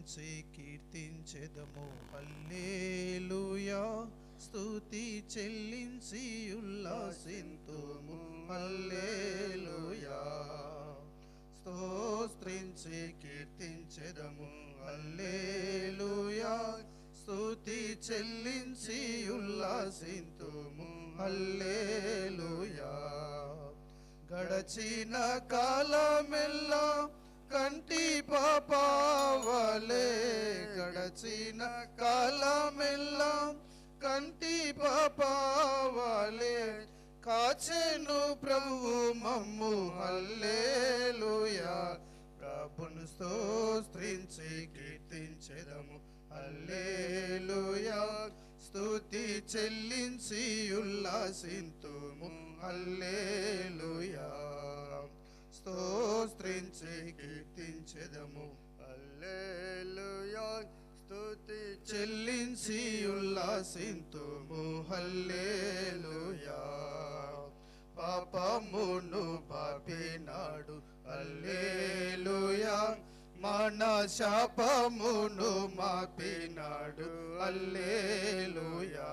స్తోత్రించి కీర్తించెదము. హల్లెలూయా స్తుతి చెల్లించి ఉల్లాసింతుము. హల్లెలూయా స్తోత్రించి కీర్తించెదము. హల్లెలూయా స్తుతి చెల్లించి ఉల్లాసింతుము. హల్లెలూయా గడచిన కాలమెల్లా కంటి పాపవలే, గడచిన కాలమెల్లా కంటి పాపవలే కాచెను ప్రభువు మమ్ము. హల్లెలూయా ప్రభును స్తోత్రించి కీర్తించెదము. హల్లెలూయా స్తుతి చెల్లించి ఉల్లాసింతుము. హల్లెలూయా స్తోత్రించి కీర్తించెదము. హల్లెలూయా స్తుతి చెల్లించి ఉల్లాసింతుము. హల్లెలూయా పాపమును పాపినాడు. హల్లెలూయా మన శాపమును మాపినాడు. హల్లెలూయా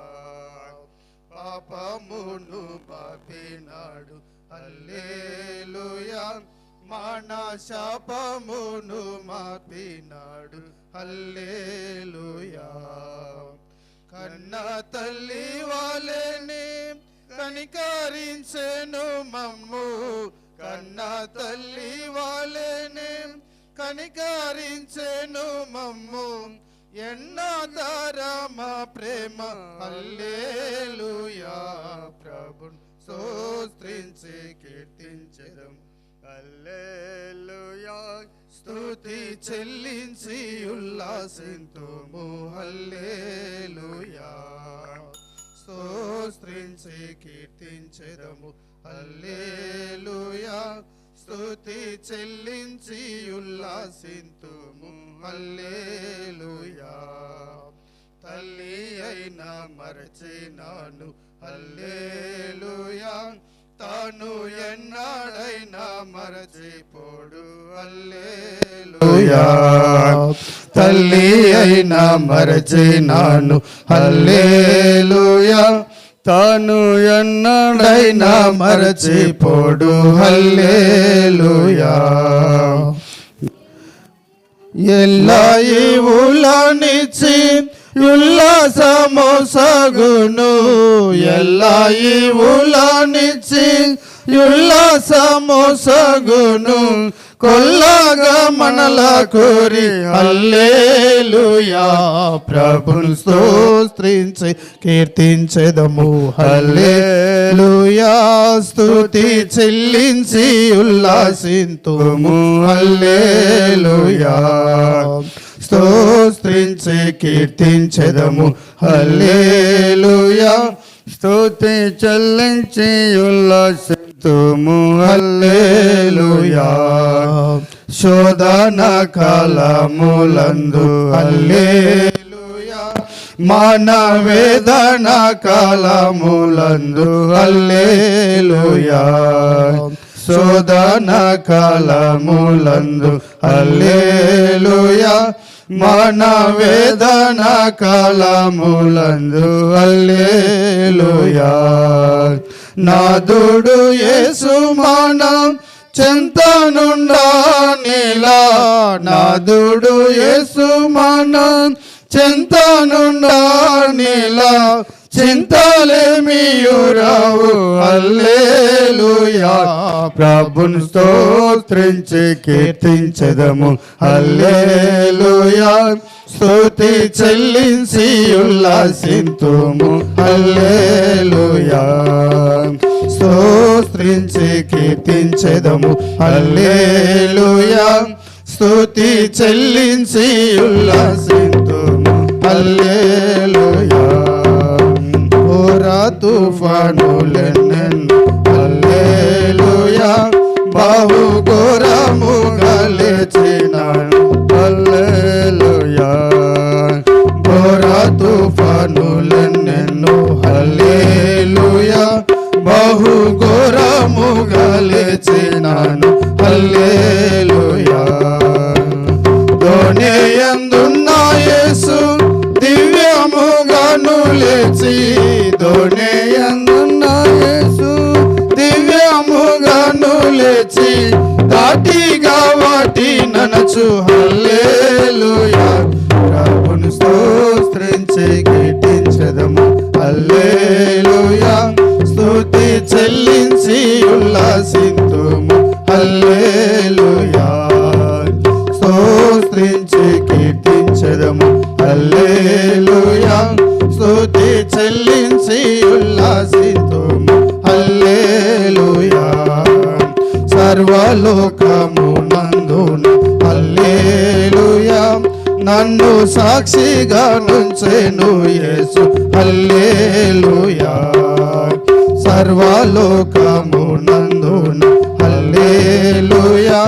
పాపమును పాపినాడు. హల్లెలూయా మన శాపమును మాపినాడు. హల్లెలూయా కన్న తల్లి వాలేని కనికరించెను మమ్ము. కన్న తల్లి వాలేని కనికరించెను మమ్ము. ఎన్నాదరమ ప్రేమ. హల్లెలూయా ప్రభున్ స్తోత్రించి కీర్తించెదము. హల్లెలూయా స్తుతి చెల్లించి ఉల్లాసింతుము. హల్లెలూయా స్తోత్రించి కీర్తించెదము. హల్లెలూయా స్తుతి చెల్లించి ఉల్లాసింతుము. హల్లెలూయా తల్లి అయినా మరచినాను. హల్లెలూయా తాను ఎన్నాడైనా మరచిపోడు. హల్లెలూయా తల్లి అయినా మరచినాను. హల్లెలూయా తాను ఎన్నడైనా మరచిపోడు. హల్లెలూయా ఎల్లా ఈవులనిచ్చి ఉల్లాసము సగును. ఎల్లా ఈవులనిచ్చి ఉల్లాసము సగును. కొల్లగా మనల కోరి. హల్లెలూయా ప్రభును స్తోత్రించి కీర్తించెదము. హల్లెలూయా స్తుతి చెల్లించి ఉల్లాసింతుము. హల్లెలూయా స్తోత్రించి కీర్తించెదము. హల్లెలూయా స్తుతి చెల్లించి ఉల్లాసింతుము. హల్లెలూయా శోధన కాలములందు. హల్లెలూయా మాన వేదన కాలములందు. హల్లెలూయా శోధన కాలములందు. హల్లెలూయా మన వేదన కాలములందు. హల్లెలూయా నాదుడు యేసు మనం చెంతనుండానిలా. నాదుడు యేసు మనం చెంతనుండానిలా. చింతలేమియురావు. హల్లెలూయా ప్రభును స్తోత్రించి కీర్తించెదము. హల్లెలూయా స్తుతి చెల్లించి ఉల్లాసింతుము. హల్లెలూయా స్తోత్రించి కీర్తించెదము. హల్లెలూయా స్తుతి చెల్లించి ఉల్లాసింతుము. హల్లెలూయా ఘోర తుఫానులెన్నెన్నో. హల్లెలూయా బహు ఘోరముగా లేచినాను. హల్లెలూయా ఘోర తుఫానులెన్నెన్నో. హల్లెలూయా బహు ఘోరముగా లేచినాను. హల్లెలూయా దోణియందున్న యేసు దివ్యముగాను లేచి దోణియందున్న యేసు దివ్యముగాను లేచి దాటిగా వాటి ననచు హల్లెలూయా ప్రభుని స్తోత్రించి కీర్తించెదము హల్లెలూయా స్తుతి చెల్లించి ఉల్లాసింతుము హల్లెలూయా స్తోత్రించి కీర్తించెదము హల్లెలూయా స్తుతి చెల్లించి ఉల్లాసింతుము హల్లెలూయా సర్వలోకమునందున హల్లెలూయా నన్ను సాక్షిగా నుంచెను యేసు హల్లెలూయా సర్వలోకమునందున హల్లెలూయా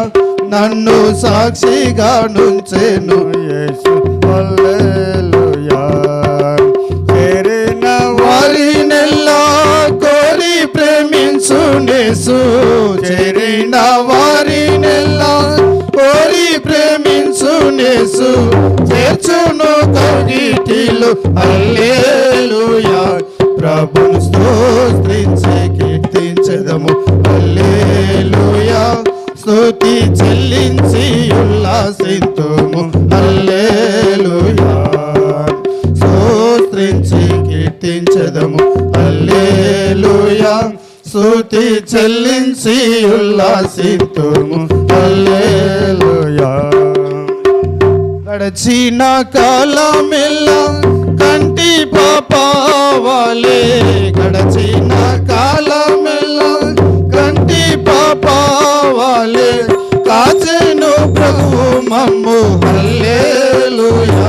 నన్ను సాక్షిగా నుంచెను యేసు హల్లెలూయా చేరిన వారినెల్లా కోరి ప్రేమించునేసు చేరిన వారినెల్లా కోరి ప్రేమించునేసు చేర్చును కవిటిలు హల్లెలూయా ప్రభుని స్తోత్రించి కీర్తించెదము హల్లెలూయా స్తుతి చెల్లించి ఉల్లాసింతుము హల్లెలూయా స్తోత్రించి కీర్తించెదము హల్లెలూయా స్తుతి చెల్లించి ఉల్లాసింతుము హల్లెలూయా గడచిన కాలమెల్లా కంటి పాపావాలే గడచిన కాలమెల్లా కంటి పాపావాలే కాచెను ప్రభు మమ్ము హల్లెలూయా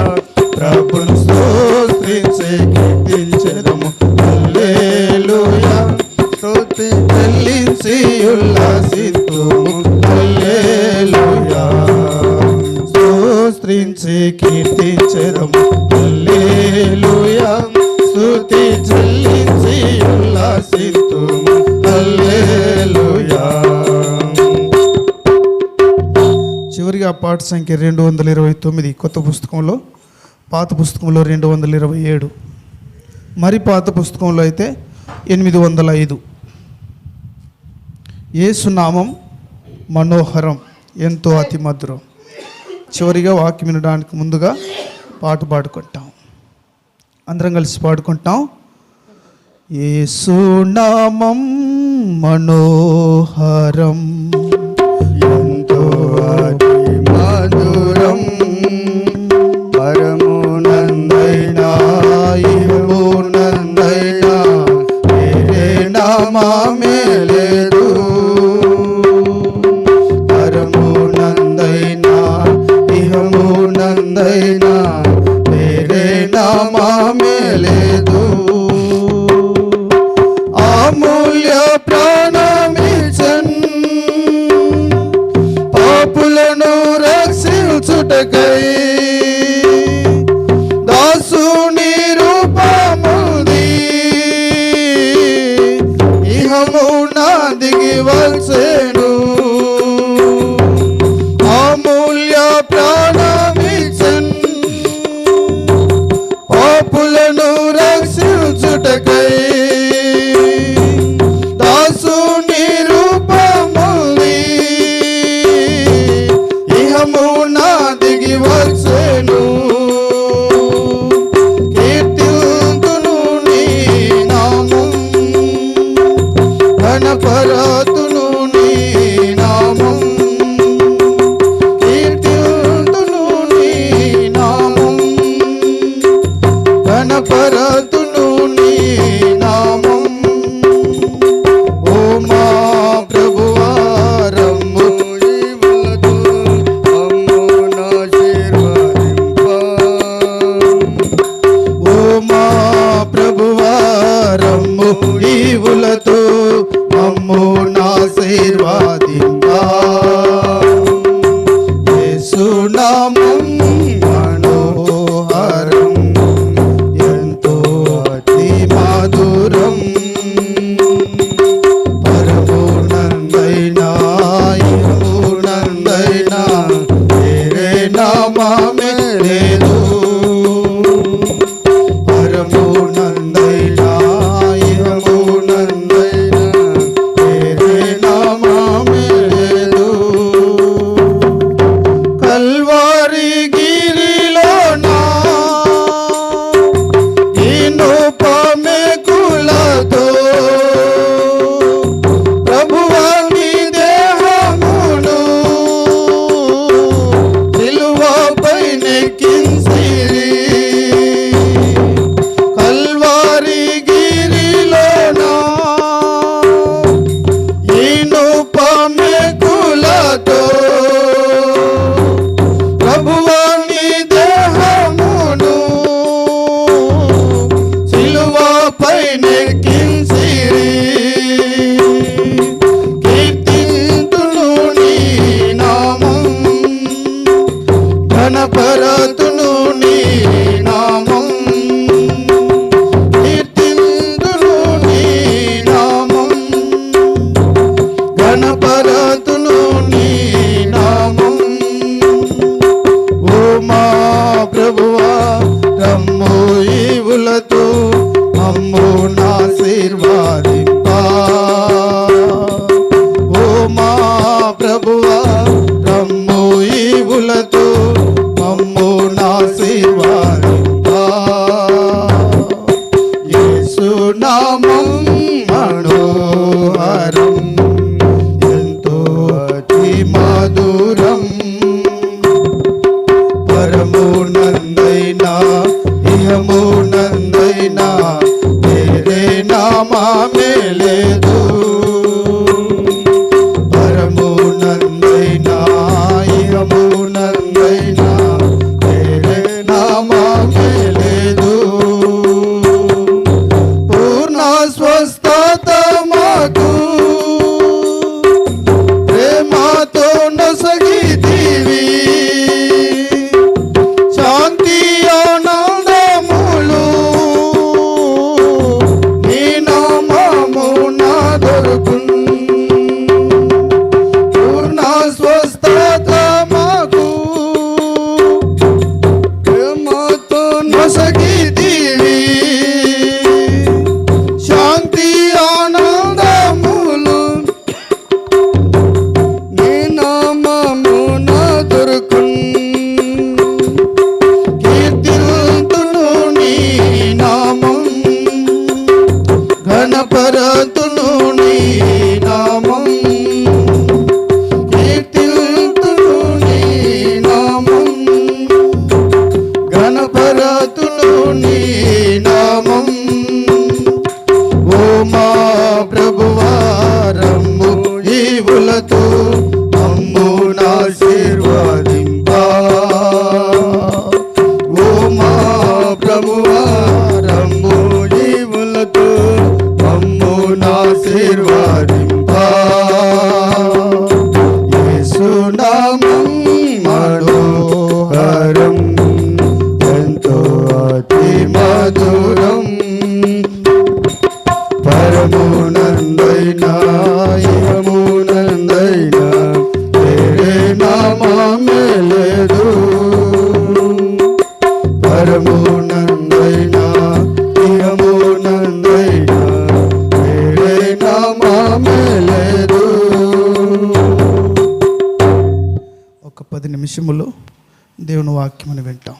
ప్రభుని స్తోత్రించి కీర్తించెదము హల్లెలూయా స్తుతి చెల్లించి ఉల్లాసింతుము హల్లెలూయా స్తోత్రించి కీర్తించెదము హల్లెలూయా స్తుతి చెల్లించి ఉల్లాసింతుము హల్లెలూయా. చివరిగా పాట సంఖ్య 229 కొత్త పుస్తకంలో, పాత పుస్తకంలో 227, మరి పాత పుస్తకంలో అయితే 805. యేసు నామం మనోహరం ఎంతో అతి మధురం. చివరిగా వాక్యం వినడానికి ముందుగా పాట పాడుకుంటాం, అందరం కలిసి పాడుకుంటాం. యేసు నామం మనోహరం ఎంతో అతి మధురం పరమునందైనా ఇహమునందైనా వేరే నామమే లేదు. పరమునందైనా ఇహమునందైనా వేరే నామమే లేదు. అమూల్య ప్రాణమిచ్చన్ పాపులను రక్షించుటకై దాసుని రూపముంది ఇహమున దిగి వచ్చెను. అమూల్య ప్రాణమిచ్చన్ పాపులను రక్షించుటకై దాసుని రూపముంది ఇహమున దిగి వచ్చెను. కీర్తింతును నీ నామం ఘనపరతును నీ నామం. కీర్తింతును నీ నామం ఘనపరతును నీ నామం. ఓ మా ప్రభువా రమ్ము ఈవులతో మమ్మునాశీర్వదింప. ఓ మా ప్రభువా రమ్ము ఈవులతో మమ్ము నాశీర్వదింపా. యేసు నామం మనోహరం ఎంతో అతి మధురం పరమునందైనా ఇహమునందైనా వేరే నామమే మధురం పరమునందైనా ఇహమునందైనా వేరే నామమే లేదు పరమునందైనా ఇహమునందైనా వేరే నామమే లేదు పూర్ణ స్వస్థత మాకు ప్రేమతో నొసగితివి శాంతి ఆనందములు నీ నామమున దొరుకును పూర్ణ స్వస్థత మాకు ప్రేమతో నొసగితివి శాంతి ఆనందములు నీ నామమున దొరుకును కీర్తింతును నీ నామం ఘనపరతును నీ నామం కీర్తింతును నీ నామం ఘనపరతును నీ నామం ఓ మా ప్రభువారమ్ము ఈవులతో మమ్మునాశీర్వదింపా ఓ మా ప్రభువారమ్ము ఈవులతో మమ్మునాశీర్వదింపా యేసునామం మనోహరం ఎంతో అతి మధురం పరమునందైనా ఇహమునందైనా వేరే నామమే లేదు పరమునందైనా ఇహమునందైనా వేరే నామమే లేదు ఒక 10 నిమిషములు దేవుని వాక్యమును వింటాం.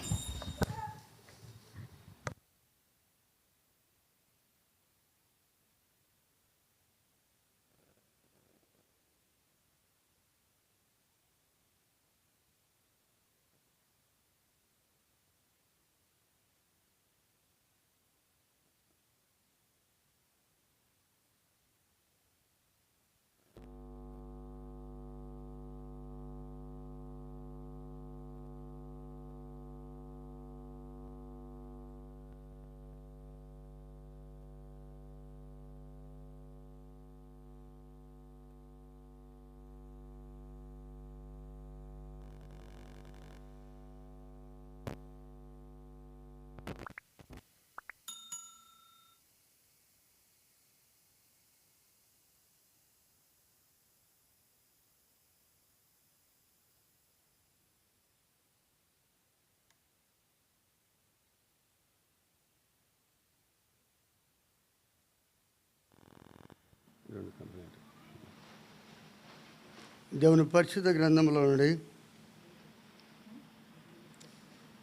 దేవుని పరిశుద్ధ గ్రంథంలో నుండి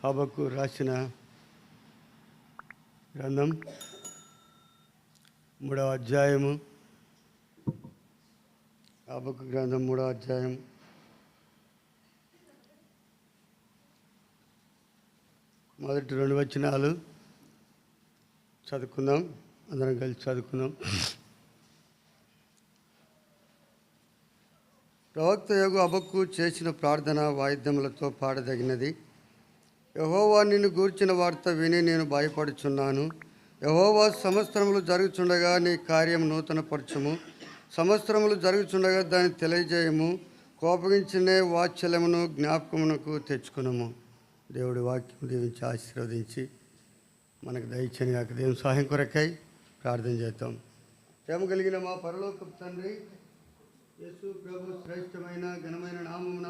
హబక్కు రాసిన గ్రంథం 3వ అధ్యాయము హబక్కు గ్రంథం 3వ అధ్యాయం మొదటి 2 వచనాలు చదువుకుందాం. అందరం కలిసి చదువుకుందాం. ప్రవక్త యోగు హబక్కు చేసిన ప్రార్థన వాయిద్యములతో పాడదగినది. యెహోవా నిన్ను గూర్చిన వార్త విని నేను భయపడుచున్నాను. యెహోవా సంవత్సరములు జరుగుచుండగా నీ కార్యం నూతనపరచుము. సంవత్సరములు జరుగుచుండగా దాన్ని తెలియజేయము. కోపగించనే వాత్సల్యమును జ్ఞాపకమునకు తెచ్చుకునము. దేవుడి వాక్యం దీవించి ఆశీర్వదించి మనకు దయచేయని కాక దేవుని సహాయం కొరకై ప్రార్థన చేద్దాం. ప్రేమ కలిగిన మా పరలోకపు తండ్రి, యేసు ప్రభు శ్రేష్టమైన ఘనమైన నామమున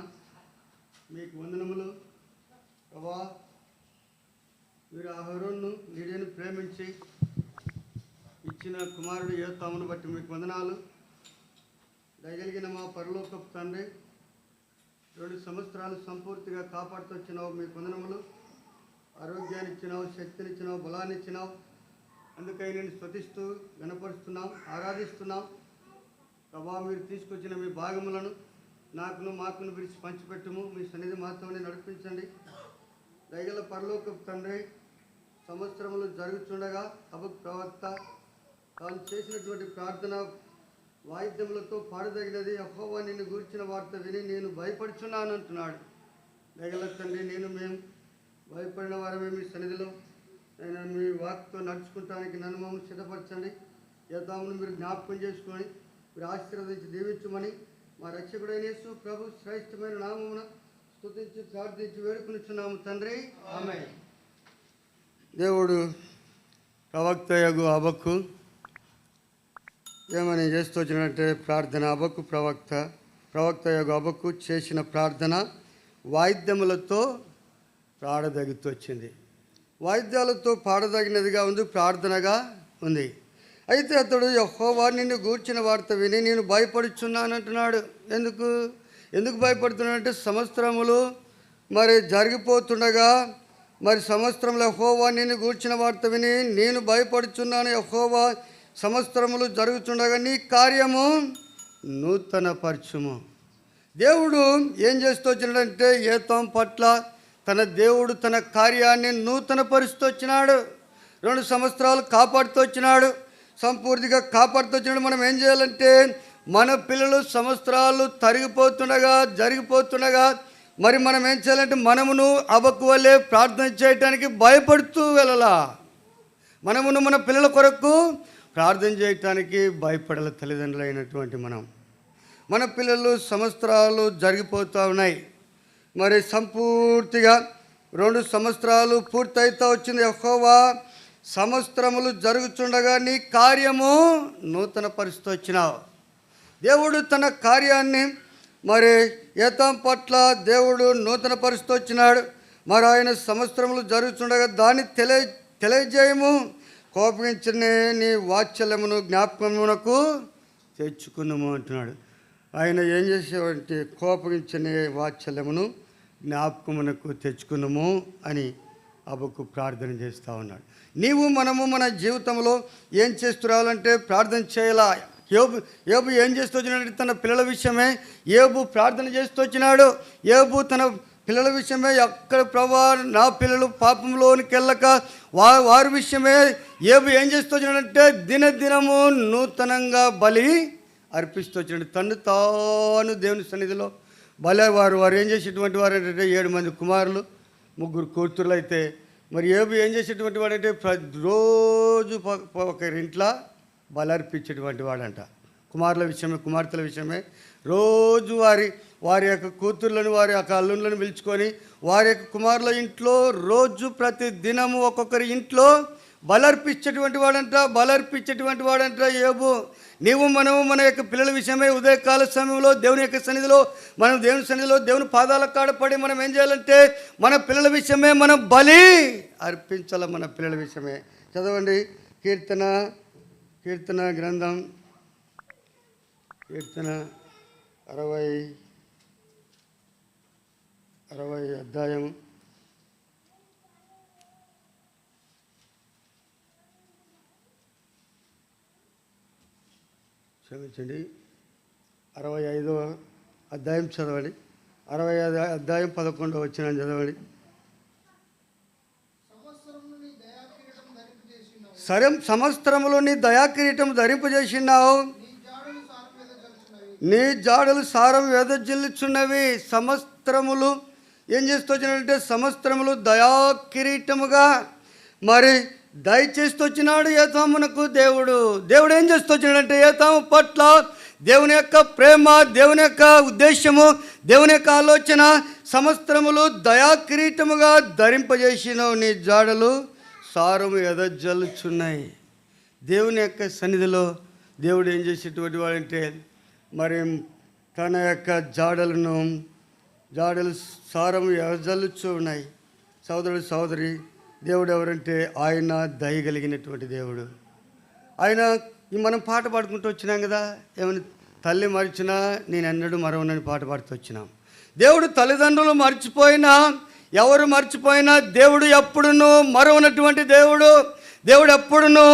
మీకు వందనములు. ప్రభా, మీరు అహరోనును నీడను ప్రేమించి ఇచ్చిన కుమారుడు యోతామును బట్టి మీకు వందనాలు. దయగలిగిన మా పరలోకపు తండ్రి, 2 సంవత్సరాలు సంపూర్తిగా కాపాడుతూ వచ్చినావు, మీకు వందనములు. ఆరోగ్యాన్ని ఇచ్చినావు, శక్తిని ఇచ్చినావు, బలాన్ని ఇచ్చినావు. అందుకై నేను స్తుతిస్తూ గణపరుస్తున్నాం, ఆరాధిస్తున్నాం. ప్రభా, మీరు తీసుకొచ్చిన మీ భాగములను నాకును మాకును విడిచి పంచిపెట్టుము. మీ సన్నిధి మాతోనే నడిపించండి. దయగల పరలోకపు తండ్రి, సంవత్సరములు జరుగుతుండగా హబక్కు ప్రవక్త తాను చేసినటువంటి ప్రార్థన వాయిద్యములతో పాడదగినది. యెహోవా నిన్ను గూర్చిన వార్త విని నేను భయపడుచున్నాను అంటున్నాడు. దయగల తండ్రి, మేము భయపడిన వారమే మీ సన్నిధిలో నేను మీ వాక్తో నడుచుకుంటానికి నన్ను మమ్మల్ని సిద్ధపరచండి. యెహోవాను మీరు జ్ఞాపకం చేసుకొని మీరు ఆశీర్వదించి దీవించమని మా రక్షకుడైన యేసు ప్రభు శ్రేష్టమైన నామమున స్తుతించి ప్రార్థించి వేడుకొనిచున్నాము తండ్రి, ఆమేన్. దేవుడు ప్రవక్త యగు హబక్కు ఏమని చేస్తూ వచ్చినట్టే ప్రార్థన. హబక్కు ప్రవక్త యగు హబక్కు చేసిన ప్రార్థన వాయిద్యములతో పాడదగుతూ వచ్చింది. వాయిద్యాలతో పాడదగినదిగా ఉంది, ప్రార్థనగా ఉంది. అయితే అతడు యెహోవా నిన్ను గూర్చిన వార్త విని నేను భయపడుచున్నానంటున్నాడు. ఎందుకు భయపడుతున్నాడంటే సంవత్సరములు మరి జరిగిపోతుండగా సంవత్సరంలో యెహోవా నిన్ను గూర్చిన వార్త విని నేను భయపడుచున్నాను. యెహోవా సంవత్సరములు జరుగుతుండగా నీ కార్యము నూతన పరచుము. దేవుడు ఏం చేస్తూ వచ్చినాడంటే ఏతాం పట్ల దేవుడు తన కార్యాన్ని నూతన పరుస్తూ వచ్చినాడు. 2 సంవత్సరాలు కాపాడుతూ వచ్చినాడు, సంపూర్తిగా కాపాడుతూ వచ్చినాడు. మనం ఏం చేయాలంటే మన పిల్లలు సంవత్సరాలు జరిగిపోతుండగా మనం ఏం చేయాలంటే మనమును హబక్కు వలె ప్రార్థన చేయటానికి భయపడుతూ వెళ్ళాలా. మనమును మన పిల్లల కొరకు ప్రార్థన చేయటానికి భయపడాల. తల్లిదండ్రులైనటువంటి మన పిల్లలు సంవత్సరాలు జరిగిపోతూ ఉన్నాయి. సంపూర్తిగా 2 సంవత్సరాలు పూర్తయితా వచ్చింది. యెహోవా సంవత్సరములు జరుగుతుండగా నీ కార్యము నూతన పరిస్థితి వచ్చినావు. దేవుడు తన కార్యాన్ని ఏతాం పట్ల దేవుడు నూతన పరిస్థితి వచ్చినాడు. ఆయన సంవత్సరములు జరుగుతుండగా దాన్ని తెలియజేయము. కోపగించిన నీ వాత్సల్యమును జ్ఞాపకమునకు తెచ్చుకున్నాము అంటున్నాడు. ఆయన ఏం చేసేవంటే కోపగించిన వాత్సల్యమును జ్ఞాపకమునకు తెచ్చుకున్నాము అని హబక్కు ప్రార్థన చేస్తూ ఉన్నాడు. మనము మన జీవితంలో ఏం చేస్తున్నారంటే ప్రార్థన చేయాలా. యోబు ఏం చేస్తూ వచ్చినాడు? తన పిల్లల విషయమే యోబు ప్రార్థన చేస్తూ వచ్చినాడు. యోబు తన పిల్లల విషయమే ఎక్కడ ప్రభా నా పిల్లలు పాపంలోనికి వెళ్ళక వారి విషయమే యోబు ఏం చేస్తూ వచ్చినాడంటే దినదినము నూతనంగా బలి అర్పిస్తూ వచ్చినాడు. తాను దేవుని సన్నిధిలో బలి వారు ఏం చేసేటువంటి వారు అంటే 7 మంది కుమారులు 3 కూతుర్లు. అయితే యోబు ఏం చేసేటువంటి వాడంటే రోజు ఒకరింట్లో బలి అర్పించేటువంటి వాడంట. కుమార్తెల విషయమే రోజు వారి యొక్క కూతుర్లను వారి యొక్క అల్లుళ్ళను పిలుచుకొని వారి యొక్క కుమారుల ఇంట్లో రోజు ప్రతి దినము ఒక్కొక్కరి ఇంట్లో బలర్పించేటువంటి వాడంట యోబు. మనము మన యొక్క పిల్లల విషయమే ఉదయకాల సమయంలో దేవుని యొక్క సన్నిధిలో దేవుని పాదాల కాడ పడి మనం ఏం చేయాలంటే మన పిల్లల విషయమే మనం బలి అర్పించాల. మన పిల్లల విషయమే చదవండి. కీర్తన గ్రంథం 60 అధ్యాయం 65వ అధ్యాయం చదవండి. 65వ అధ్యాయం 11వ వచనం చదవండి. సంవత్సరములో నీ దయాకిరీటం ధరింపజేసినావు, నీ జాడలు సారం వెదజల్లుచున్నవి. సంవత్సరములు ఏం చేస్తూ వచ్చినాడంటే సంవత్సరములు దయాకిరీటముగా దయచేస్తూ వచ్చినాడు ఏతామునకు. దేవుడు ఏం చేస్తూ వచ్చినాడంటే ఏతాము పట్ల దేవుని యొక్క ప్రేమ, దేవుని యొక్క ఉద్దేశము, దేవుని యొక్క ఆలోచన సంవత్సరములు దయాకిరీటముగా ధరింపజేసినావు. నీ జాడలు సారము ఎదజల్లుచున్నాయి. దేవుని యొక్క సన్నిధిలో దేవుడు ఏం చేసేటువంటి వాడంటే తన యొక్క జాడలు సారము ఎదజల్లుచు ఉన్నాయి. సోదరి దేవుడు ఎవరంటే ఆయన దయగలిగినటువంటి దేవుడు. ఆయన మనం పాట పాడుకుంటూ వచ్చినాం కదా, ఏమైనా తల్లి మరిచినా నేను ఎన్నడూ మరవనని పాట పాడుతూ వచ్చినాం. దేవుడు తల్లిదండ్రులు మర్చిపోయినా ఎవరు మర్చిపోయినా దేవుడు ఎప్పుడునూ మరవనటువంటి దేవుడు. ఎప్పుడునూ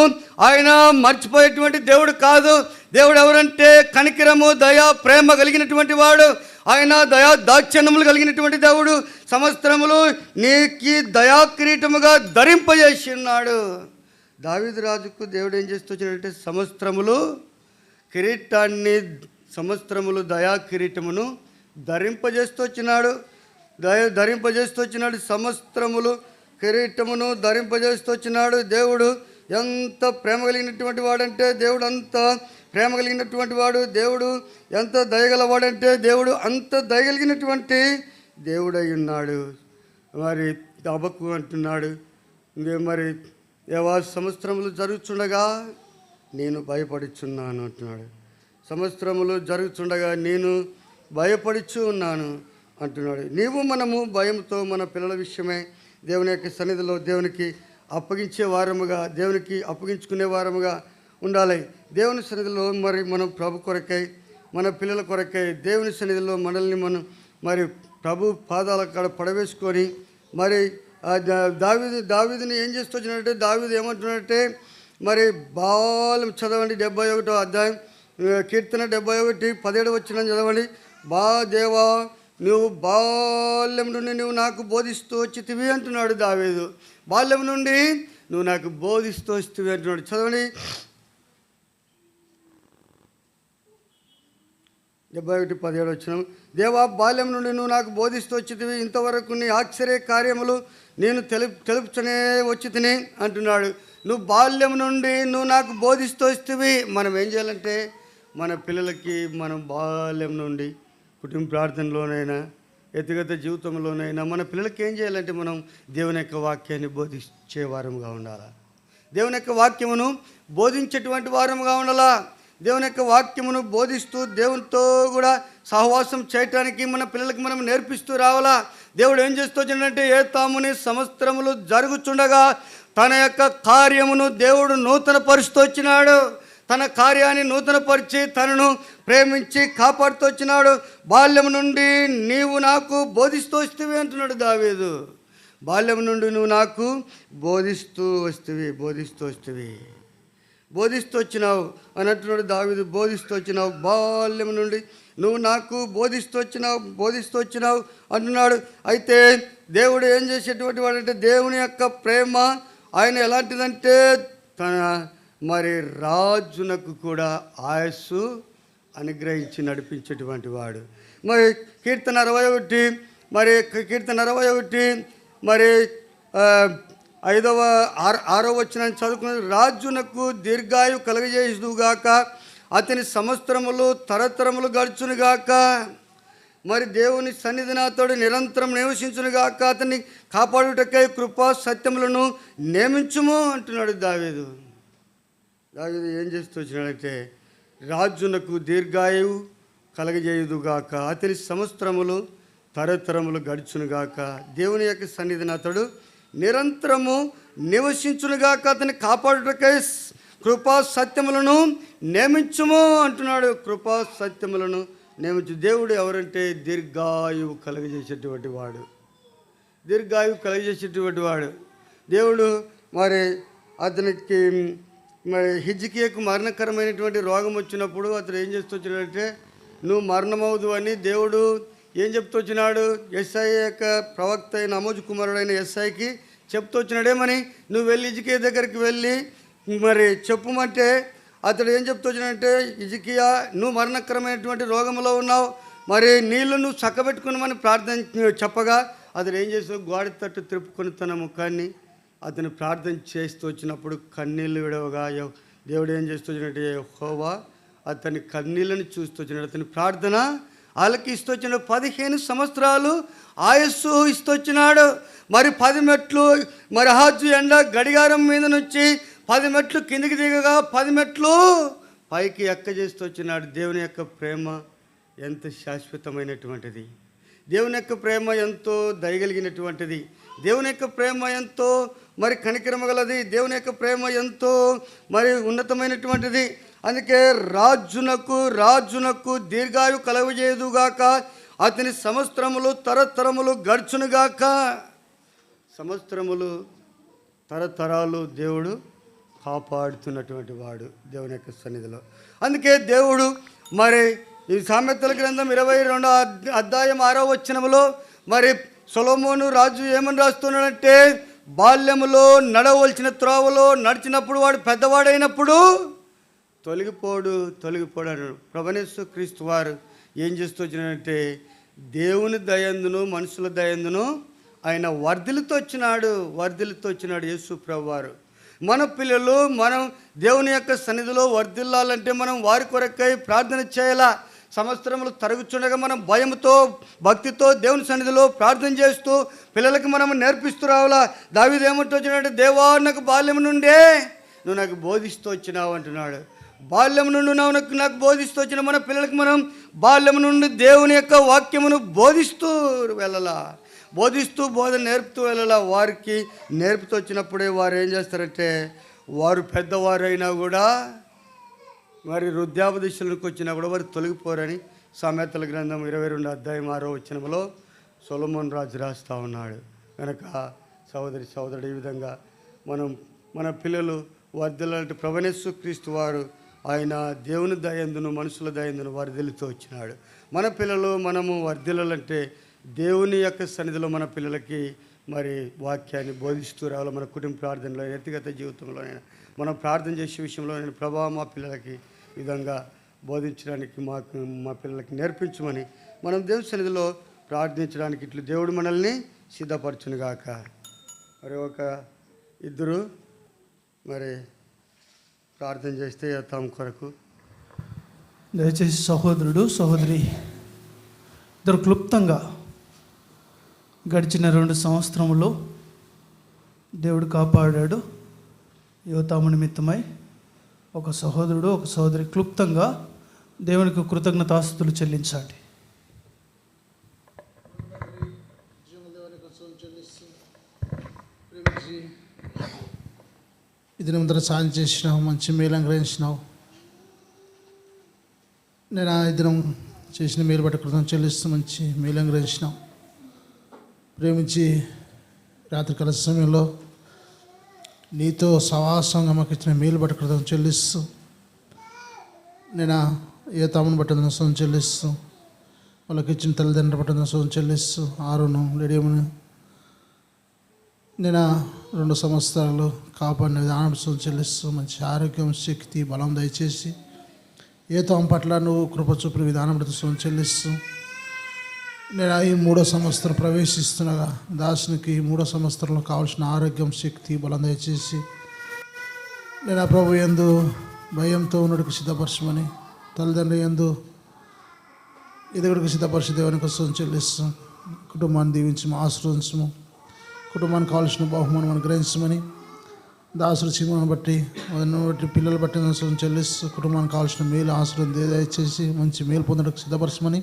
ఆయన మర్చిపోయేటువంటి దేవుడు కాదు. దేవుడు ఎవరంటే కనికరము, దయ, ప్రేమ కలిగినటువంటి వాడు. ఆయన దయా దాక్షణ్యములు కలిగినటువంటి దేవుడు. సంవత్సరములు నీకు దయా కిరీటముగా ధరింపజేసి ఉన్నాడు. దావీదు రాజుకు దేవుడు ఏం చేస్తూ వచ్చినాడంటే సంవత్సరములు కిరీటాన్ని, సంవత్సరములు దయా కిరీటమును ధరింపజేస్తూ వచ్చినాడు. ధరింపజేస్తూ వచ్చినాడు. సంవత్సరములు కిరీటమును ధరింపజేస్తూ వచ్చినాడు. దేవుడు ఎంత ప్రేమ కలిగినటువంటి వాడంటే దేవుడు అంత ప్రేమ కలిగినటువంటి వాడు. దేవుడు ఎంత దయగలవాడంటే దేవుడు అంత దయగలిగినటువంటి దేవుడై ఉన్నాడు. మరి హబక్కు అంటున్నాడు, మరి యెహోవా సంవత్సరములు జరుగుతుండగా నేను భయపడుచున్నాను అంటున్నాడు. సంవత్సరములు జరుగుతుండగా నేను భయపడుచు ఉన్నాను అంటున్నాడు. మనము భయంతో మన పిల్లల విషయమై దేవుని యొక్క సన్నిధిలో దేవునికి అప్పగించే వారముగా, దేవునికి అప్పగించుకునే వారముగా ఉండాలి. దేవుని సన్నిధిలో మరి మనం ప్రభు కొరకై, మన పిల్లల కొరకై దేవుని సన్నిధిలో మనల్ని మనం మరి ప్రభు పాదాల కాడ పడవేసుకొని మరి దావీదుని ఏం చేస్తూ వచ్చినట్టే, దావీదు ఏమంటున్నట్టే, మరి బాలం చదవండి 71వ అధ్యాయం, కీర్తన 71 17 వచ్చిన చదవండి. దేవా నువ్వు బాల్యం నుండి నువ్వు నాకు బోధిస్తూ వచ్చితివి అంటున్నాడు దావీదు. బాల్యం నుండి నువ్వు నాకు బోధిస్తూ వస్తువి అంటున్నాడు. చదవండి 71:17 వచ్చిన. దేవా బాల్యం నుండి నువ్వు నాకు బోధిస్తూ వచ్చితివి, ఇంతవరకు నీ ఆశ్చర్య కార్యములు నేను తెలుపుతూనే వచ్చి తిని అంటున్నాడు. నువ్వు బాల్యం నుండి నువ్వు నాకు బోధిస్తూ వస్తువి. మనం ఏం చేయాలంటే మన పిల్లలకి మనం బాల్యం నుండి కుటుంబ ప్రార్థనలోనైనా వ్యక్తిగత జీవితంలోనైనా మన పిల్లలకి ఏం చేయాలంటే మనం దేవుని యొక్క వాక్యాన్ని బోధించే వారముగా ఉండాలా. దేవుని యొక్క వాక్యమును బోధించేటువంటి వారముగా ఉండాలా. దేవుని యొక్క వాక్యమును బోధిస్తూ దేవునితో కూడా సహవాసం చేయటానికి మన పిల్లలకి మనం నేర్పిస్తూ రావాలా. దేవుడు ఏం చేస్తున్నాడంటే, ఏ తాముని సంవత్సరములు జరుగుతుండగా తన యొక్క కార్యమును దేవుడు నూతన పరుస్తూ వచ్చినాడు. తన కార్యాన్ని నూతనపరిచి తనను ప్రేమించి కాపాడుతూ వచ్చినాడు. బాల్యం నుండి నీవు నాకు బోధిస్తూ వస్తువి అంటున్నాడు దావీదు. బాల్యం నుండి నువ్వు నాకు బోధిస్తూ వచ్చినావు అని అంటున్నాడు దావీదు. బోధిస్తూ వచ్చినావు, బాల్యం నుండి నువ్వు నాకు బోధిస్తూ వచ్చినావు అంటున్నాడు. అయితే దేవుడు ఏం చేసేటువంటి వాడంటే, దేవుని యొక్క ప్రేమ ఆయన ఎలాంటిదంటే తన మరి రాజునకు కూడా ఆయస్సు అనుగ్రహించి నడిపించేటువంటి వాడు. మరి కీర్తన 61 మరి 6వ వచనాన్ని చదువుకుని, రాజునకు దీర్ఘాయు కలుగజేయుగాక, అతని సంవత్సరములు తరతరములు గడుచునుగాక. మరి దేవుని సన్నిధిని అతడు నిరంతరం నివసించునుగాక, అతన్ని కాపాడుటకై కృపా సత్యములను నియమించుము అంటున్నాడు దావీదు. ఏం చేస్తూ వచ్చినాడంటే, రాజునకు దీర్ఘాయువు కలగజేయుదుగాక, అతని సంవత్సరములు తరతరములు గడుచునుగాక, దేవుని యొక్క సన్నిధిని అతడు నిరంతరము నివసించునుగాక, అతన్ని కాపాడుటకై కృపా సత్యములను నియమించుము అంటున్నాడు. కృపా సత్యములను నియమించు. దేవుడు ఎవరంటే దీర్ఘాయువు కలగజేసేటువంటి వాడు. దేవుడు మరి అతనికి మరి హిజ్కియాకు మరణకరమైనటువంటి రోగం వచ్చినప్పుడు అతను ఏం చేస్తూ వచ్చినాడంటే, నువ్వు మరణమవుదు అని దేవుడు ఏం చెప్తూ వచ్చినాడు, ఎస్ఐ యొక్క ప్రవక్త అయిన ఆమోజు కుమారుడైన ఎస్ఐకి చెప్తూ వచ్చినాడేమని, నువ్వు వెళ్ళి హిజ్కియా దగ్గరికి వెళ్ళి మరి చెప్పుమంటే అతడు ఏం చెప్తూ వచ్చినాడంటే, హిజ్కియా నువ్వు మరణకరమైనటువంటి రోగంలో ఉన్నావు, మరి నీళ్ళు నువ్వు చక్కబెట్టుకున్నామని ప్రార్థన చెప్పగా అతడు ఏం చేస్తావు, గోడ తట్టు త్రిప్పుకొని తన ముఖాన్ని అతను ప్రార్థన చేస్తూ వచ్చినప్పుడు కన్నీళ్ళు విడవగా దేవుడు ఏం చేస్తూ వచ్చినట్టు, యెహోవా అతని కన్నీళ్ళని చూస్తూ వచ్చినాడు. అతని ప్రార్థన ఆలకిస్తూ వచ్చినాడు. 15 సంవత్సరాలు ఆయస్సు ఇస్తూ వచ్చినాడు. మరి 10 మెట్లు మరి హాజు ఎండ గడియారం మీద నుంచి 10 మెట్లు కిందికి దిగగా 10 మెట్లు పైకి ఎక్కజేస్తూ వచ్చినాడు. దేవుని యొక్క ప్రేమ ఎంత శాశ్వతమైనటువంటిది, దేవుని యొక్క ప్రేమ ఎంతో దయగలిగినటువంటిది, దేవుని యొక్క ప్రేమ ఎంతో మరి కనికరమగలది, దేవుని యొక్క ప్రేమ ఎంతో మరి ఉన్నతమైనటువంటిది. అందుకే రాజునకు దీర్ఘాయు కలగజేయుదుగాక, అతని సంవత్సరములు తరతరములు గడుచునుగాక. సంవత్సరములు తరతరాలు దేవుడు కాపాడుతున్నటువంటి వాడు దేవుని యొక్క సన్నిధిలో. అందుకే దేవుడు మరి ఈ సామెతల గ్రంథం 22వ అధ్యాయం 6వ వచనములో మరి సొలొమోను రాజు ఏమని రాస్తున్నాడంటే, బాల్యములో నడవలసిన త్రోవలో నడిచినప్పుడు వాడు పెద్దవాడైనప్పుడు తొలగిపోడు అన్నాడు. ప్రభుయేసు క్రీస్తు వారు ఏం చేస్తూ వచ్చినాడంటే, దేవుని దయందును మనుషుల దయందును ఆయన వర్ధిల్లుతూ వచ్చినాడు యేసు ప్రభువారు. మన పిల్లలు మనం దేవుని యొక్క సన్నిధిలో వర్ధిల్లాలంటే మనం వారి కొరకై ప్రార్థన చేయాలా. సంవత్సరములు తరుగుచుండగా మనం భయంతో భక్తితో దేవుని సన్నిధిలో ప్రార్థన చేస్తూ పిల్లలకి మనం నేర్పిస్తూ రావాలా. దావీదు ఏమంటూ వచ్చినాడంటే, దేవా నాకు బాల్యం నుండే నువ్వు నాకు బోధిస్తూ వచ్చినావు అంటున్నాడు. బాల్యం నుండి నాకు బోధిస్తూ వచ్చిన మన పిల్లలకి మనం బాల్యం నుండి దేవుని యొక్క వాక్యమును బోధిస్తూ వెళ్ళాలా. బోధన నేర్పుతూ వెళ్ళాలా. వారికి నేర్పుతూ వచ్చినప్పుడే వారు ఏం చేస్తారంటే, వారు పెద్దవారైనా కూడా మరి వృద్ధాపదశలకు వచ్చినా కూడా వారు తొలగిపోరని సామెతల గ్రంథం 22వ అధ్యాయం 6వ వచనంలో సొలొమోను రాజు రాస్తూ ఉన్నాడు. కనుక సోదరుడు ఈ విధంగా మన పిల్లలు వర్ధిల్లాలంటే ప్రభుయేసు క్రీస్తు వారు ఆయన దేవుని దయందును మనుషుల దయందును వర్ధిల్లుతూ వచ్చినాడు. మన పిల్లలు మనము వర్ధిల్లాలంటే దేవుని యొక్క సన్నిధిలో మన పిల్లలకి మరి వాక్యాన్ని బోధిస్తూ రావాలి. మన కుటుంబ ప్రార్థనలో, వ్యక్తిగత జీవితంలోనైనా మనం ప్రార్థన చేసే విషయంలో నేను ప్రభావం మా పిల్లలకి విధంగా బోధించడానికి మా పిల్లలకి నేర్పించమని మనం దేవుని సన్నిధిలో ప్రార్థించడానికి ఇట్లు దేవుడు మనల్ని సిద్ధపరచునుగాక. మరి ఇద్దరు మరి ప్రార్థన చేస్తే తమ కొరకు దయచేసి సహోదరుడు సహోదరి ఇద్దరు క్లుప్తంగా గడిచిన 2 సంవత్సరములో దేవుడు కాపాడాడు. యువతాము నిమిత్తమై ఒక సహోదరుడు ఒక సహోదరి క్లుప్తంగా దేవునికి కృతజ్ఞతాస్తుతులు చెల్లించాలి. ఇది ముందర సాయం చేసినావు, మంచి మేలు గ్రహించినావు. నేను ఆ దినం చేసిన మేలు బట్టి కృతం చెల్లిస్తూ మంచి మేలు గ్రహించినావు. ప్రేమించి రాత్రికాల సమయంలో నీతో సవాసంగా మాకు ఇచ్చిన మేలు బట్టి కృతం చెల్లిస్తూ నేను ఏ తామును బట్టి సొంతం చెల్లిస్తూ వాళ్ళకి ఇచ్చిన తల్లిదండ్రుల బట్టి సొంతం చెల్లిస్తూ ఆరును లేడీమును నేను 2 సంవత్సరాలు కాపాడిన విధానం చెల్లిస్తూ మంచి ఆరోగ్యం శక్తి బలం దయచేసి ఏతో పట్ల నువ్వు కృప చూపిన విధానం చెల్లిస్తూ నేను ఈ 3వ సంవత్సరం ప్రవేశిస్తుండగా దాసునికి 3వ సంవత్సరంలో కావాల్సిన ఆరోగ్యం శక్తి బలం దయచేసి నేను ప్రభు యందు భయంతో ఉన్నటికి సిద్ధపరచమని తల్లిదండ్రులు యందు ఎదుగుడికి సిద్ధపరిచి దేవుని కోసం చెల్లిస్తూ కుటుంబాన్ని దీవించము ఆశీర్వదించము. కుటుంబానికి కావాల్సిన బహుమానం అనుగ్రహించమని దాసుడు చిమ్మను బట్టి పిల్లలు బట్టి చెల్లిస్తూ కుటుంబానికి కావాల్సిన మేలు ఆశీర్వాదం దయచేసి మంచి మేలు పొందడానికి సిద్ధపరచమని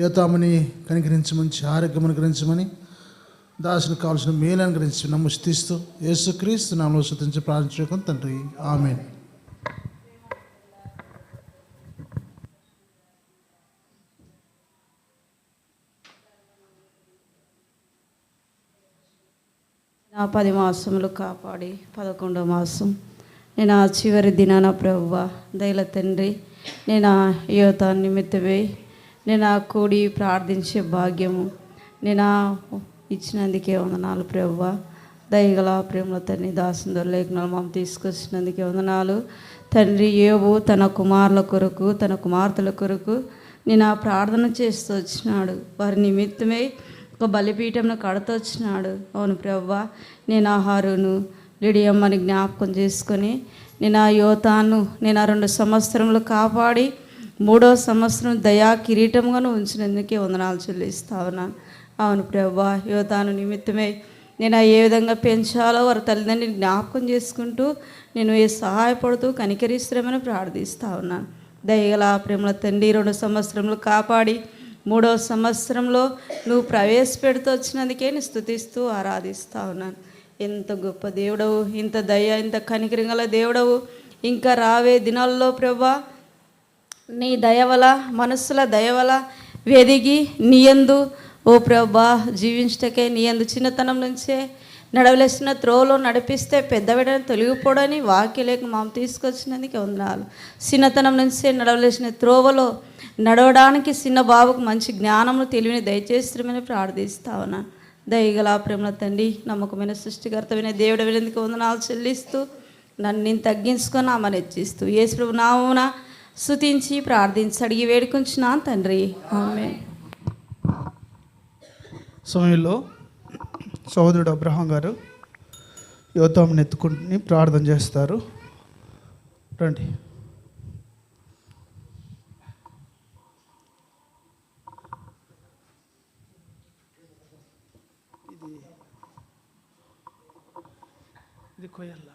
యోతాముని కనికరించి మంచి ఆరోగ్యం అనుగ్రహించమని దాసునికి కావాల్సిన మేలు అనుగ్రహించి నమస్తిస్తూ యేసుక్రీస్తు నామములో స్తుతించి ప్రార్థించుకోం తండ్రి, ఆమేన్. నా 10 మాసములు కాపాడి 11వ మాసం నేను ఆ చివరి దినాన ప్రభువా దయల తండ్రి నేను ఆ యువత నిమిత్తమై నేను ఆ కూడి ప్రార్థించే భాగ్యము నేను ఇచ్చినందుకే వందనాలు ప్రభువా. దయగల ప్రేమల తండ్రి దాసుని లేఖనాలు మాకు తీసుకొచ్చినందుకే వందనాలు తండ్రి. యోబు తన కుమారుల కొరకు తన కుమార్తెల కొరకు నేను ఆ ప్రార్థన చేస్తూ వచ్చినాడు. వారి నిమిత్తమై ఒక బలిపీఠంను కడుతూ వచ్చినాడు. అవును ప్రభువా, నేను ఆ హారును లిడియమ్మని జ్ఞాపకం చేసుకొని నేను ఆ యోతాను నేను ఆ 2 సంవత్సరములు కాపాడి 3వ సంవత్సరం దయా కిరీటంగాను ఉంచినందుకే వందనాలు చెల్లిస్తా ఉన్నాను. అవును ప్రభువా, యోతాను నిమిత్తమై నేను ఏ విధంగా పెంచాలో వారి తల్లిదండ్రుని జ్ఞాపకం చేసుకుంటూ నేను సహాయపడుతూ కనికరిస్తామని ప్రార్థిస్తూ ఉన్నాను. దయగల ప్రేమల తండ్రి 2 సంవత్సరములు కాపాడి 3వ సంవత్సరంలో నువ్వు ప్రవేశపెడుతూ వచ్చినందుకే నేను స్తుతిస్తూ ఆరాధిస్తూ ఉన్నాను. ఎంత గొప్ప దేవుడవు, ఇంత దయ ఇంత కనికరింగల దేవుడవు. ఇంకా రావే దినాల్లో ప్రభువా నీ దయవల మనస్సుల దయవల వెదిగి నీయందు ఓ ప్రభువా జీవించటకే నీయందు చిన్నతనం నుంచే నడవలేసిన త్రోవలో నడిపిస్తే పెద్దవిడని తొలగిపోవడని వాక్యలేక మామ తీసుకొచ్చినందుకే వందనాలు. చిన్నతనం నుంచే నడవలేసిన త్రోవలో నడవడానికి చిన్న బాబుకు మంచి జ్ఞానమును తెలివిని దయచేస్తామని ప్రార్థిస్తా ఉన్నాను. దయగల ప్రేమల తండ్రి, నమ్మకమైన సృష్టికర్తమైన దేవుడు వినందుకు వందనాలు చెల్లిస్తూ నన్ను నేను తగ్గించుకొని ఆమెను హెచ్చిస్తూ యేసు ప్రభు నామమున స్తుతించి ప్రార్థించి అడిగి వేడుకుంటున్నాను తండ్రి, ఆమేన్. సమయంలో సహోదరుడు అబ్రహాం గారు యోతాముని ఎత్తుకుని ప్రార్థన చేస్తారు. రండి. ఇది కొయ్యాల.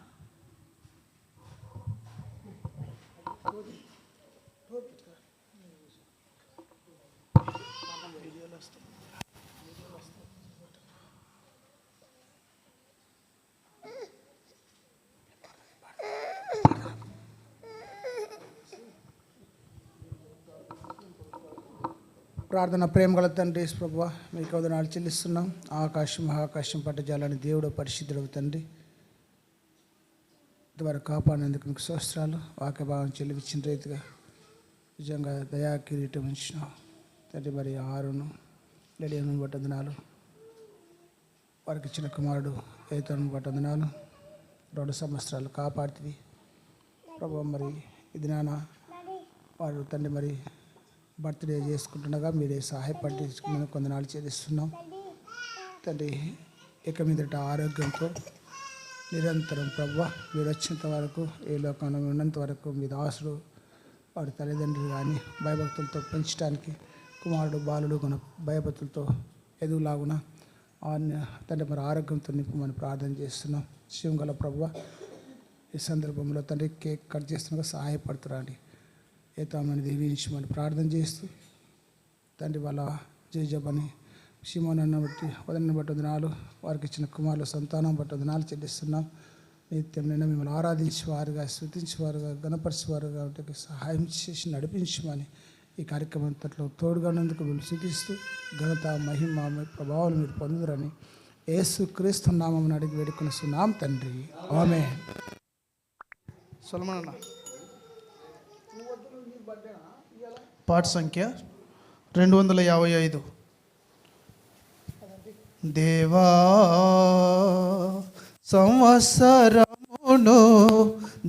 ప్రార్థన ప్రేమ గల తండ్రి యేసు ప్రభువా, మీకు వందనాలు చెల్లిస్తున్నాం. ఆకాశం మహాకాశం పట్టజాలని దేవుడు పరిశుద్ధుడు తండ్రి ఇంతవరకు కాపాడినందుకు మీకు స్తోత్రాలు. వాక్య భావం చెల్లించిన రీతిగా నిజంగా దయా కిరీటం ఉంచినావు తండ్రి. మరి ఆరును లెడియను బట్టి వందనాలు, వారికి ఇచ్చిన కుమారుడు ఏతను బట్టి వందనాలు. 2 సంవత్సరాలు కాపాడుతుంది ప్రభు. మరి ఇది నాన్న వారు తండ్రి మరి బర్త్డే చేసుకుంటుండగా మీరే సహాయపడి కొందనాలు చెల్లిస్తున్నాం తండ్రి. ఇక మీదట ఆరోగ్యంతో నిరంతరం ప్రభు మీరు వచ్చేంత వరకు, ఏ లోకంలో ఉన్నంత వరకు మీ దాసుడు వారి తల్లిదండ్రులు కానీ భయభక్తులతో పెంచడానికి కుమారుడు బాలుడు మన భయభక్తులతో ఎదుగులాగున తండ్రి మరి ఆరోగ్యంతో నింపమని ప్రార్థన చేస్తున్నాం. శివంగల ప్రభు ఈ సందర్భంలో తండ్రి కేక్ కట్ చేస్తున్నాగా సహాయపడుతురండి. ఏతామని దీవించమని ప్రార్థన చేస్తూ తండ్రి వాళ్ళ జయజబని షిమోనన్న బట్టి వదనని బట్టి వందనాలు, వారికి ఇచ్చిన కుమారుల సంతానం బట్టి వందనాలు చెల్లిస్తున్నాం. నిత్యం నిన్న మిమ్మల్ని ఆరాధించేవారుగా, స్తుతించేవారుగా, గణపరిచేవారుగా ఉంటే సహాయం చేసి నడిపించమని ఈ కార్యక్రమం అంతట్లో తోడుగా ఉన్నందుకు మిమ్మల్ని స్తుతిస్తూ ఘనత మహిమ ప్రభావాలు మీరు పొందుదరని యేసు క్రీస్తు నామమున అడిగి వేడుకొనిస్తున్నాం తండ్రి, ఆమేన్. సల్మాన్ అన్న పాట సంఖ్య 255. దేవా సంవత్సరమును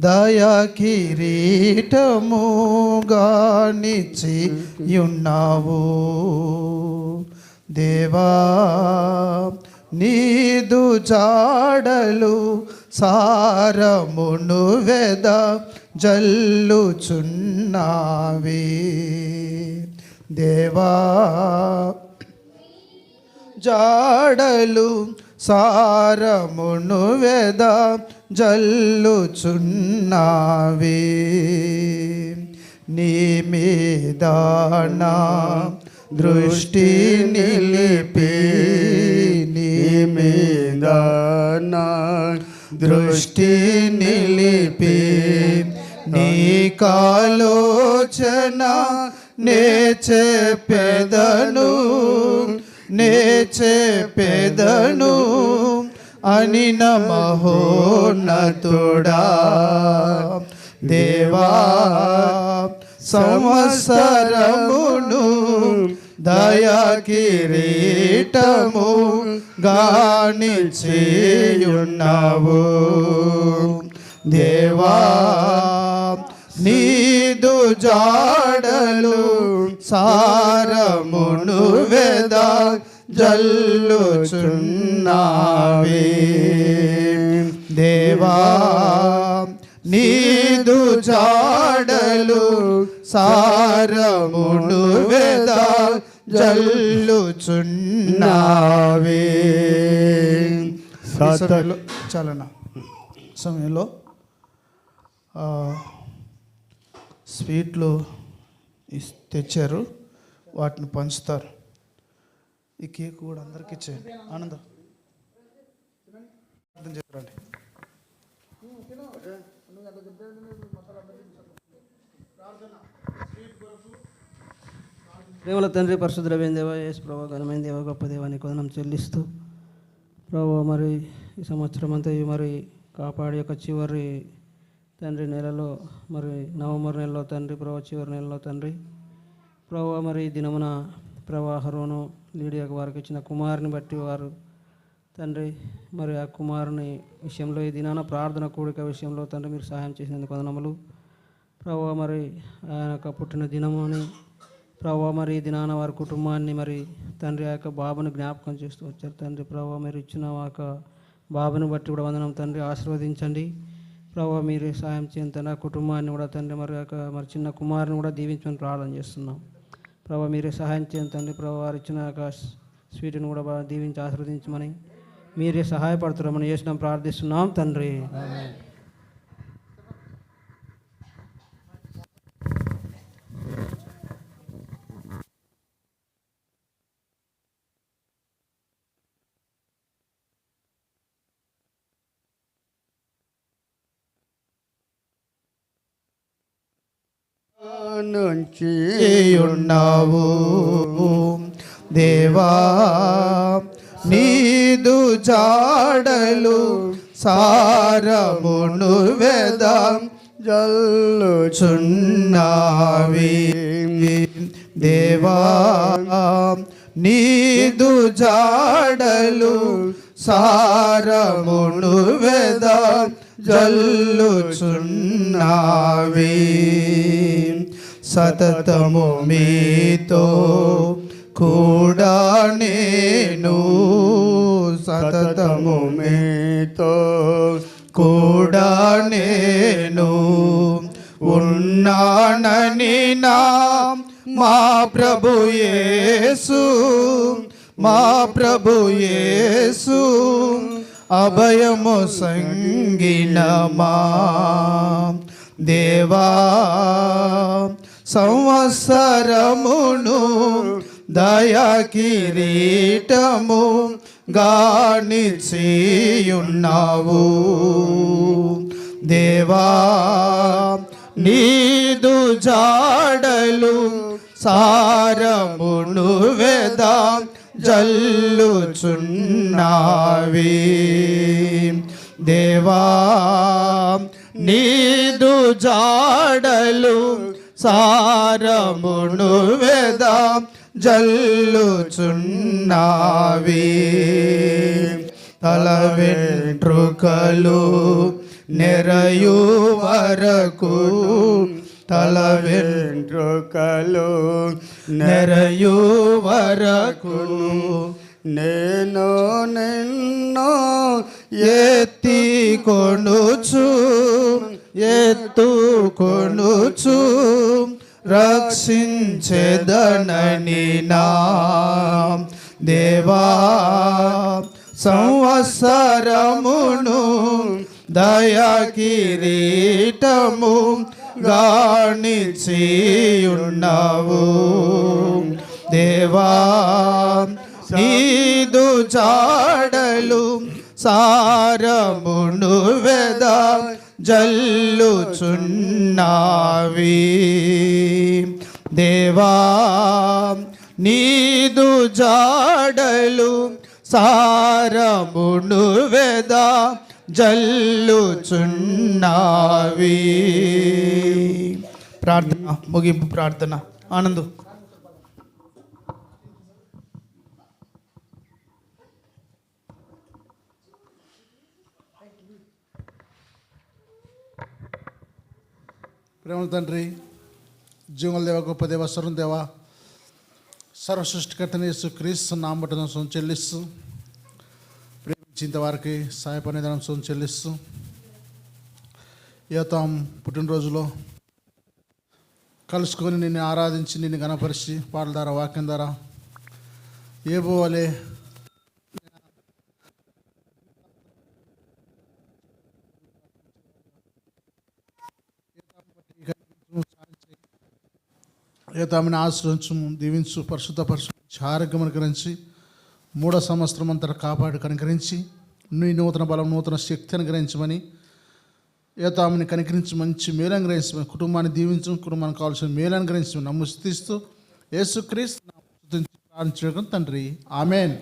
దయా కిరీటముగా నిచ్చి ఉన్నావు. దేవా నీదు జాడలు సారమును వెద జల్లుచున్నావే. దేవా జాడలు సారమును వెద జల్లుచున్నావే. నీ మీద నా దృష్టి నిలిపి, నీ మీద నా దృష్టి నిలిపి, నీ కాలోచన నే చెప్పెదను, నే చెప్పెదను అనిన మహోన్నతుడా. దేవా సంవత్సరమును దయా కిరీటము గానిచేయున్నావు. దేవా నీదు జాడలు సారమును వెద జల్లుచున్నావే. దేవా నీదు జాడలు సారమును వెద జల్లుచున్నావే. చాలన్నా సమయంలో స్వీట్లు తెచ్చారు, వాటిని పంచుతారు. ఈ కేక్ కూడా అందరికి ఇచ్చేయండి. ఆనందం అర్థం చెప్పండి. ప్రేమల తండ్రి పరిశుద్ధమైన దేవ, యేసు ప్రభు ఘనమైన దేవ, గొప్ప దేవానికి వందనం చెల్లిస్తూ ప్రభు మరి ఈ సంవత్సరం అంతా మరి కాపాడి యొక్క చివరి తండ్రి నెలలో మరి నవంబర్ నెలలో తండ్రి ప్రభు చివరి నెలలో తండ్రి ప్రభు మరి ఈ దినమున ప్రవాహరును లీడియా వారికి ఇచ్చిన కుమారుని బట్టి వారు తండ్రి మరి ఆ కుమారుని విషయంలో ఈ దినాన ప్రార్థన కూడిక విషయంలో తండ్రి మీరు సహాయం చేసినందుకు వందనములు. ప్రభు మరి ఆయన యొక్క పుట్టిన దినము అని ప్రభు మరి ఈ దినాన వారి కుటుంబాన్ని మరి తండ్రి ఆ యొక్క బాబుని జ్ఞాపకం చేస్తూ వచ్చారు తండ్రి. ప్రభు మీరు ఇచ్చిన ఆ యొక్క బాబుని బట్టి కూడా వందనం తండ్రి, ఆశీర్వదించండి ప్రభు. మీరే సహాయం చేయండి తండ్రి. ఆ కుటుంబాన్ని కూడా తండ్రి మరి యొక్క మరి చిన్న కుమారుని కూడా దీవించమని ప్రార్థన చేస్తున్నాం ప్రభు. మీరే సహాయం చేయండి తండ్రి. ప్రభు వారు ఇచ్చిన యొక్క స్వీట్ని కూడా బాగా దీవించి ఆశీర్వదించమని మీరే సహాయపడుతున్నామని చేసినాం ప్రార్థిస్తున్నాం తండ్రి. నుంచి ఉన్నావు దేవా, నీదు జాడలు సారమును వెదం జల్లుచున్నావి దేవా, నీదు జాడలు సారమును వెదం జల్లుచున్నావి. సతతము మీతో కూడా నేను, సతతము మీతో కూడా నేను ఉన్నానని నా మా ప్రభు యేసు, మా ప్రభు యేసు అభయము సంగినమా దేవా. సంవత్సరమును దయా కిరీటము గానిచ్చియున్నావు దేవా, నీదు జాడలు సారమును వెద జల్లుచున్నావి దేవా, నీదు జాడలు సారమును వెద జల్లుచున్నావి. తల వెంట్రుకలు నెరయు వరకు, తల వెంట్రుకలు నెరయు వరకు నేను నిన్ను ఎత్తి కొనుచు ఎత్తుకొనుచు రక్షించెదనని నా దేవా. సంవత్సరమును దయా కిరీటము గానిచ్చియున్నావు దేవా, నీదు జాడలు సారమును వెద జల్లుచున్నావి దేవా, నీదు జాడలు సారమును వెద జల్లుచున్నావి. ప్రార్థన, ముగింపు ప్రార్థన. ఆనందు. ప్రేమల తండ్రి, జీవన దేవ, గొప్ప దేవ, సర్వం దేవ, సర్వ సృష్టికర్తని యేసు క్రీస్తు నామమున సొంత చెల్లిస్తూ, ప్రేమించేంత వారికి సహాయపడేదాన్ని సొంత చెల్లిస్తూ, యోతాం పుట్టినరోజులో కలుసుకొని నిన్ను ఆరాధించి నిన్ను గణపరిచి పాటల ద్వారా వాక్యం ద్వారా ఏబోవలే తామని ఆశ్రయించు, దీవించు, పరిశుద్ధపరచు, ఆరోగ్యం అనుకరించి 3వ సంవత్సరం అంతా కాపాడు కనుకరించి నీ నూతన బలం, నూతన శక్తి అనుగ్రహించమని, తామని కనికరించి మంచి మేలు అనుగ్రహించమని, కుటుంబాన్ని దీవించు, కుటుంబానికి కావాల్సిన మేలు అనుగ్రహించమని నమ్ముస్తూ యేసుక్రీస్తు ప్రార్థించడం తండ్రి, ఆమెన్.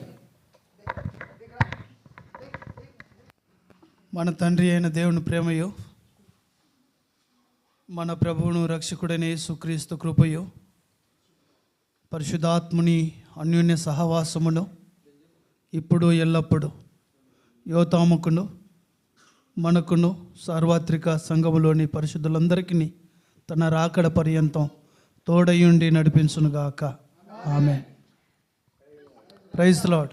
మన తండ్రి అయిన దేవుని ప్రేమయో, మన ప్రభువును రక్షకుడైన యేసుక్రీస్తు కృపయో, పరిశుద్ధాత్ముని అన్యోన్య సహవాసమును ఇప్పుడు ఎల్లప్పుడూ యోతాముకును మనకును సార్వత్రిక సంఘములోని పరిశుద్ధులందరికీ తన రాకడ పర్యంతం తోడయుండి నడిపించునుగాక. ఆమేన్. Praise the lord.